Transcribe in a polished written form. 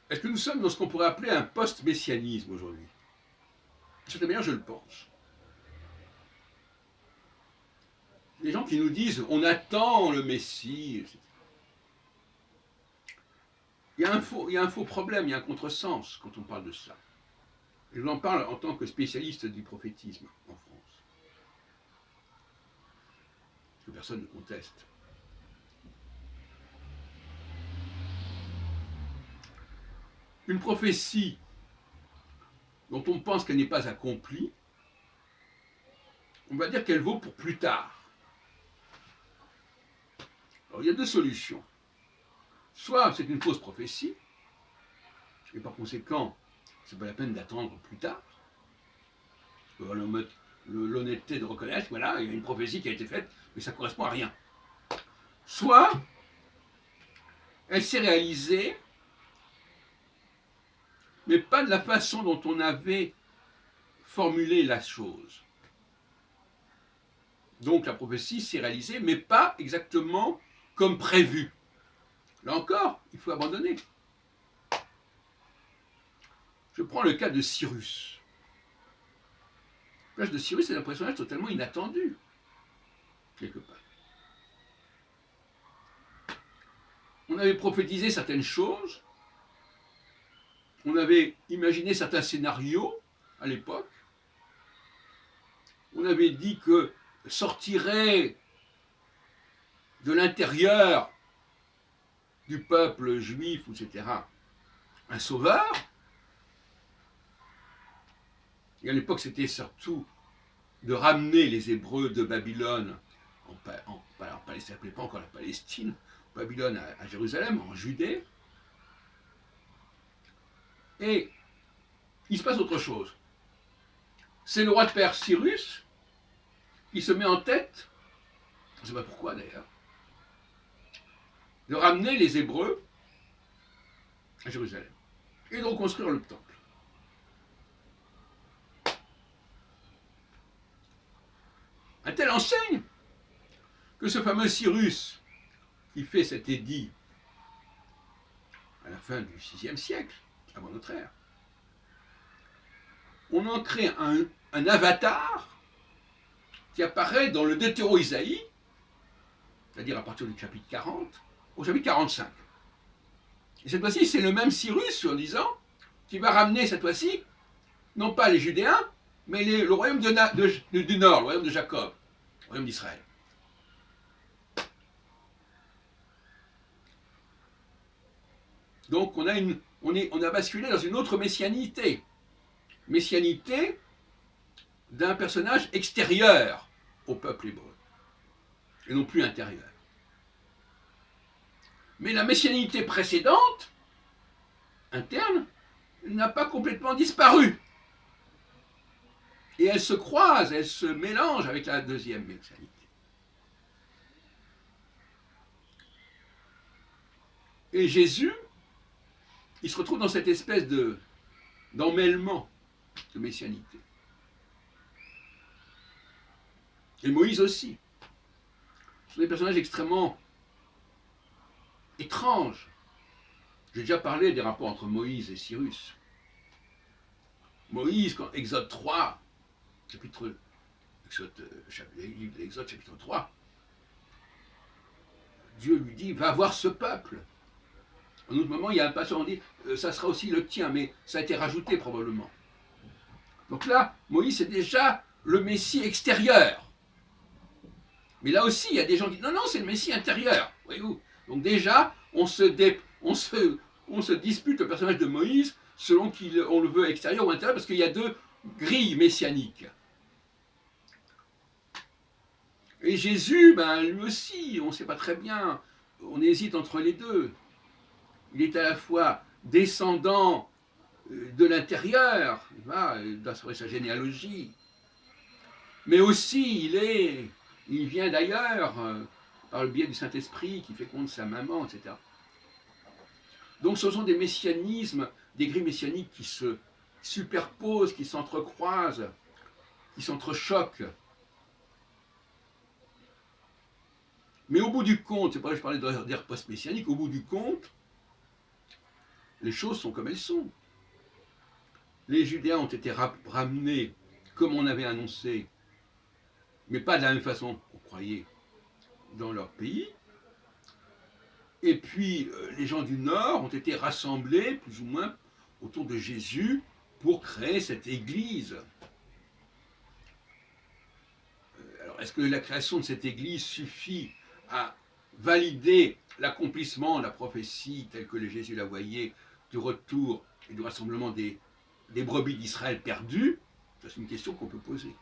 est-ce que nous sommes dans ce qu'on pourrait appeler un post-messianisme aujourd'hui? De cette manière, je le pense. Les gens qui nous disent on attend le Messie, etc. Il y a un faux problème, il y a un contresens quand on parle de cela. Et je vous en parle en tant que spécialiste du prophétisme en France, que personne ne conteste. Une prophétie dont on pense qu'elle n'est pas accomplie, on va dire qu'elle vaut pour plus tard. Alors il y a deux solutions. Soit c'est une fausse prophétie, et par conséquent, c'est pas la peine d'attendre plus tard. Il faut avoir l'honnêteté de reconnaître, voilà, il y a une prophétie qui a été faite, mais ça ne correspond à rien. Soit elle s'est réalisée, mais pas de la façon dont on avait formulé la chose. Donc la prophétie s'est réalisée, mais pas exactement comme prévu. Là encore, il faut abandonner. Je prends le cas de Cyrus. Le personnage de Cyrus est un personnage totalement inattendu, quelque part. On avait prophétisé certaines choses, on avait imaginé certains scénarios à l'époque, on avait dit que sortirait de l'intérieur du peuple juif, etc., un sauveur. Et à l'époque, c'était surtout de ramener les Hébreux de Babylone, alors ça ne s'appelait pas encore la Palestine, Babylone à Jérusalem, en Judée. Et il se passe autre chose. C'est le roi de Perse Cyrus qui se met en tête, je ne sais pas pourquoi d'ailleurs, de ramener les Hébreux à Jérusalem et de reconstruire le temple. Un tel enseigne que ce fameux Cyrus qui fait cet édit à la fin du VIe siècle, avant notre ère, on en crée un avatar qui apparaît dans le Deutéro-Isaïe, c'est-à-dire à partir du chapitre 40, au chapitre 45. Et cette fois-ci, c'est le même Cyrus, soi-disant, qui va ramener cette fois-ci, non pas les Judéens, mais le royaume du Nord, le royaume de Jacob, le royaume d'Israël. Donc on a basculé dans une autre messianité. Messianité d'un personnage extérieur au peuple hébreu, et non plus intérieur. Mais la messianité précédente, interne, n'a pas complètement disparu. Et elle se croise, elle se mélange avec la deuxième messianité. Et Jésus, il se retrouve dans cette espèce d'emmêlement de messianité. Et Moïse aussi. Ce sont des personnages extrêmement étranges. J'ai déjà parlé des rapports entre Moïse et Cyrus. Moïse, quand Exode 3, Exode chapitre 3, Dieu lui dit, va voir ce peuple. En autre moment, il y a un passage où on dit, ça sera aussi le tien, mais ça a été rajouté probablement. Donc là, Moïse, c'est déjà le Messie extérieur. Mais là aussi, il y a des gens qui disent, non, non, c'est le Messie intérieur. Voyez-vous. Donc déjà, on se dispute le personnage de Moïse selon qu'on le veut extérieur ou intérieur, parce qu'il y a deux grilles messianiques. Et Jésus, ben, lui aussi, on ne sait pas très bien, on hésite entre les deux. Il est à la fois descendant de l'intérieur, d'après sa généalogie, mais aussi il vient d'ailleurs, par le biais du Saint-Esprit qui féconde sa maman, etc. Donc ce sont des messianismes, des grilles messianiques qui se superposent, qui s'entrecroisent, qui s'entrechoquent. Mais au bout du compte, c'est pour ça que je parlais d'ère post-messianique, au bout du compte, les choses sont comme elles sont. Les Judéens ont été ramenés comme on avait annoncé, mais pas de la même façon qu'on croyait dans leur pays. Et puis les gens du Nord ont été rassemblés plus ou moins autour de Jésus pour créer cette église. Alors est-ce que la création de cette église suffit à valider l'accomplissement de la prophétie telle que Jésus la voyait du retour et du rassemblement des brebis d'Israël perdues? C'est une question qu'on peut poser.